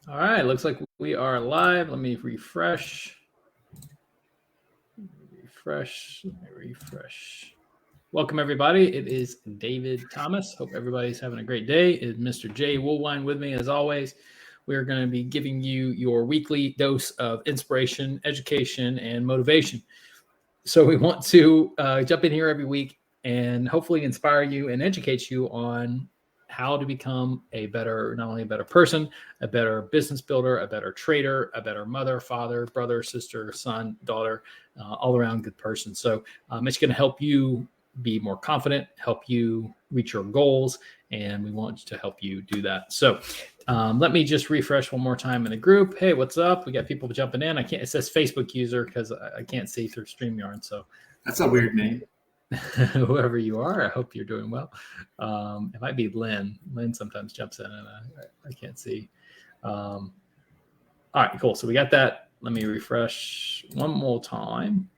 All right, looks like we are live. Let me refresh. Welcome, everybody. It is David Thomas. Hope everybody's having a great day. It's Mr. Jay Woolwine with me, as always. We're going to be giving you your weekly dose of inspiration, education, and motivation. So we want to jump in here every week and hopefully inspire you and educate you on how to become not only a better person, a better business builder, a better trader, a better mother, father, brother, sister, son, daughter, all around good person. So it's going to help you be more confident, help you reach your goals, and we want to help you do that. So let me just refresh one more time in the group. Hey, what's up? We got people jumping in. It says Facebook user because I can't see through StreamYard. So that's a weird name. Whoever you are, I hope you're doing well. It might be Lynn. Lynn sometimes jumps in and I can't see. All right, cool. So we got that. Let me refresh one more time.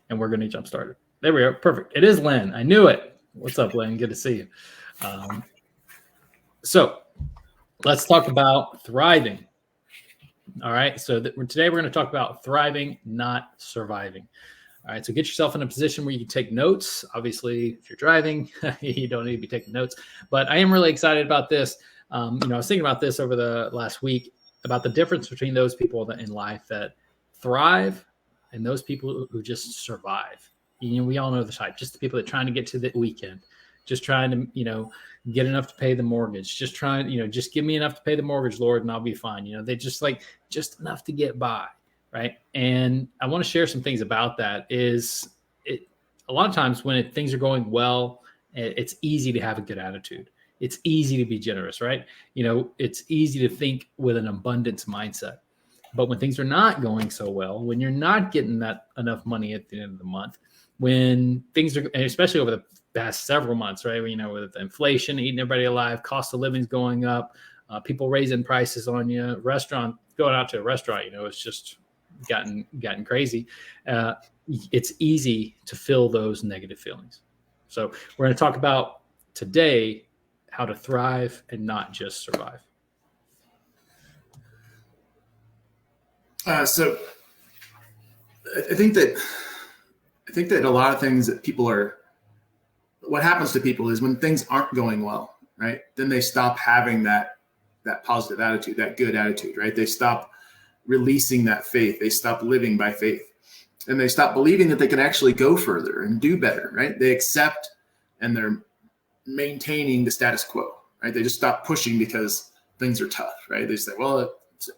And we're going to jump started. There we are. Perfect. It is Lynn. I knew it. What's up, Lynn? Good to see you. So let's talk about thriving. All right. So today we're going to talk about thriving, not surviving. All right. So get yourself in a position where you can take notes. Obviously, if you're driving, you don't need to be taking notes. But I am really excited about this. I was thinking about this over the last week about the difference between those people in life that thrive and those people who just survive. We all know the type, just the people that are trying to get to the weekend, just trying to, get enough to pay the mortgage, just trying, just give me enough to pay the mortgage, Lord, and I'll be fine. They just enough to get by. Right. And I want to share some things about that. A lot of times when things are going well, it's easy to have a good attitude. It's easy to be generous, right? It's easy to think with an abundance mindset. But when things are not going so well, when you're not getting that enough money at the end of the month, when things are, especially over the past several months, right? With inflation eating everybody alive, cost of living's going up, people raising prices on you, going out to a restaurant, it's just gotten crazy. It's easy to feel those negative feelings. So we're going to talk about today how to thrive and not just survive. So I think that a lot of things that what happens to people is when things aren't going well, right? Then they stop having that positive attitude, that good attitude, right? They stop releasing that faith. They stop living by faith, and they stop believing that they can actually go further and do better, right? They accept and they're maintaining the status quo, right? They just stop pushing because things are tough, right? They say, well,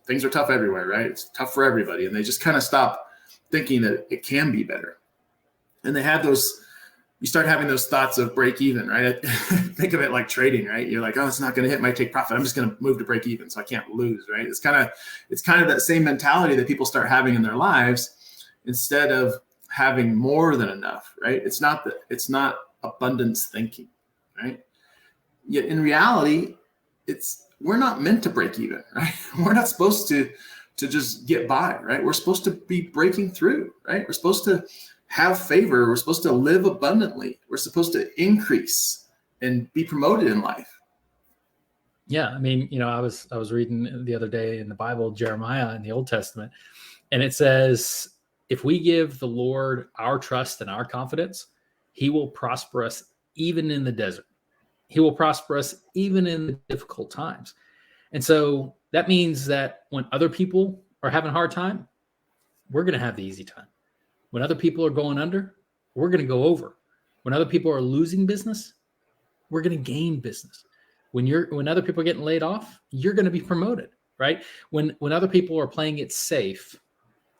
things are tough everywhere, right? It's tough for everybody. And they just kind of stop thinking that it can be better. And you start having those thoughts of break even, right? Think of it like trading, right? You're like, oh, it's not going to hit my take profit. I'm just going to move to break even so I can't lose, right? It's kind of that same mentality that people start having in their lives instead of having more than enough, right? It's not abundance thinking, right? Yet in reality, we're not meant to break even, right? We're not supposed to just get by, right? We're supposed to be breaking through, right? We're supposed to have favor. We're supposed to live abundantly. We're supposed to increase and be promoted in life. Yeah. I was reading the other day in the Bible, Jeremiah in the Old Testament, and it says, if we give the Lord our trust and our confidence, he will prosper us even in the desert. He will prosper us even in the difficult times. And so that means that when other people are having a hard time, we're going to have the easy time. When other people are going under, we're going to go over. When other people are losing business, we're going to gain business. When other people are getting laid off, you're going to be promoted, right? When other people are playing it safe,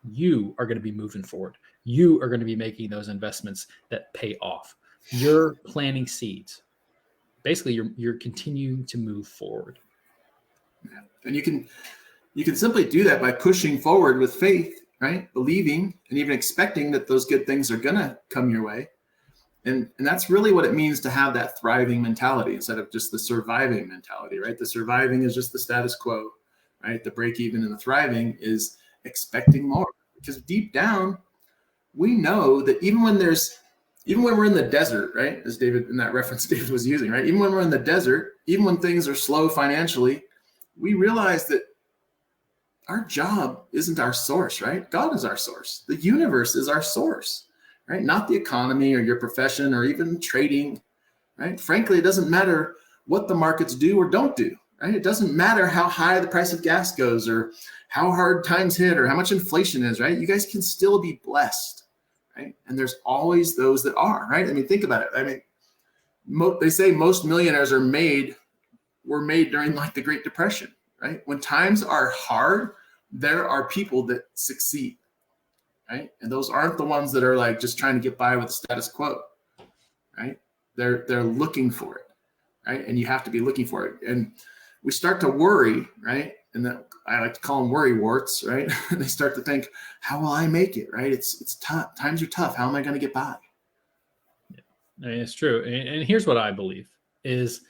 you are going to be moving forward. You are going to be making those investments that pay off. You're planting seeds. Basically, you're continuing to move forward. And you can simply do that by pushing forward with faith, right? Believing and even expecting that those good things are going to come your way. And that's really what it means to have that thriving mentality instead of just the surviving mentality, right? The surviving is just the status quo, right? The break even and the thriving is expecting more, because deep down, we know that even when we're in the desert, right? As David, in that reference David was using, right? Even when we're in the desert, even when things are slow financially, we realize that our job isn't our source, right? God is our source. The universe is our source, right? Not the economy or your profession or even trading, right? Frankly, it doesn't matter what the markets do or don't do, right? It doesn't matter how high the price of gas goes or how hard times hit or how much inflation is, right? You guys can still be blessed, right? And there's always those that are, right? I mean, think about it. I mean, they say most millionaires were made during like the Great Depression, right? When times are hard, there are people that succeed, right? And those aren't the ones that are like just trying to get by with the status quo, right? They're looking for it, right? And you have to be looking for it. And we start to worry, right? And then I like to call them worry warts, right? They start to think, how will I make it, right? It's tough. Times are tough. How am I going to get by? I mean, it's true. And here's what I believe is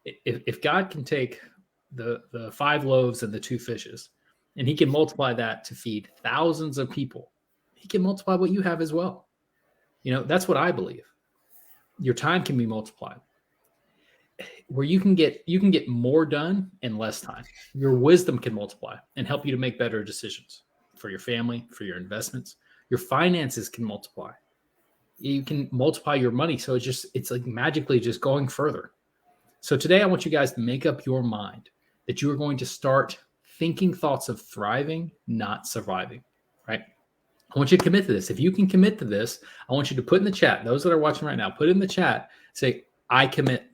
if God can take the 5 loaves and the 2 fishes, and he can multiply that to feed thousands of people, he can multiply what you have as well. You know, that's what I believe. Your time can be multiplied. Where you can get more done in less time. Your wisdom can multiply and help you to make better decisions for your family, for your investments. Your finances can multiply. You can multiply your money. So it's like magically just going further. So today I want you guys to make up your mind that you are going to start thinking thoughts of thriving, not surviving, right? I want you to commit to this. If you can commit to this, I want you to put in the chat, those that are watching right now, put in the chat, say, I commit.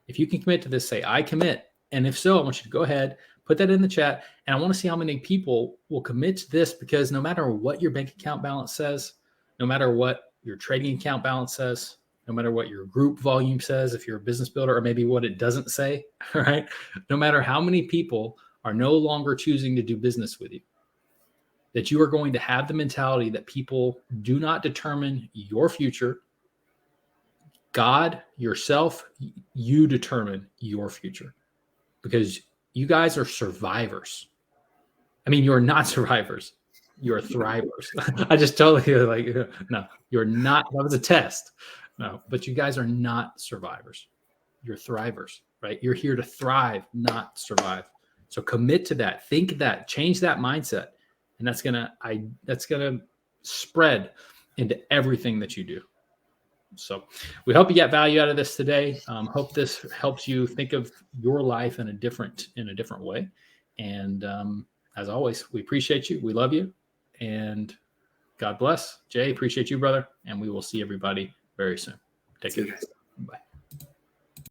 If you can commit to this, say, I commit. And if so, I want you to go ahead, put that in the chat. And I want to see how many people will commit to this, because no matter what your bank account balance says, no matter what your trading account balance says, no matter what your group volume says, if you're a business builder, or maybe what it doesn't say, all right? No matter how many people are no longer choosing to do business with you, that you are going to have the mentality that people do not determine your future. God, yourself, you determine your future, because you guys are survivors. I mean, you're not survivors. You're thrivers. I just totally like, no, you're not. That was a test. No, but you guys are not survivors. You're thrivers, right? You're here to thrive, not survive. So commit to that. Think that. Change that mindset, and that's gonna spread into everything that you do. So we hope you get value out of this today. Hope this helps you think of your life in a different way. And as always, we appreciate you. We love you. And God bless. Jay, appreciate you, brother. And we will see everybody very soon. Take care. Bye.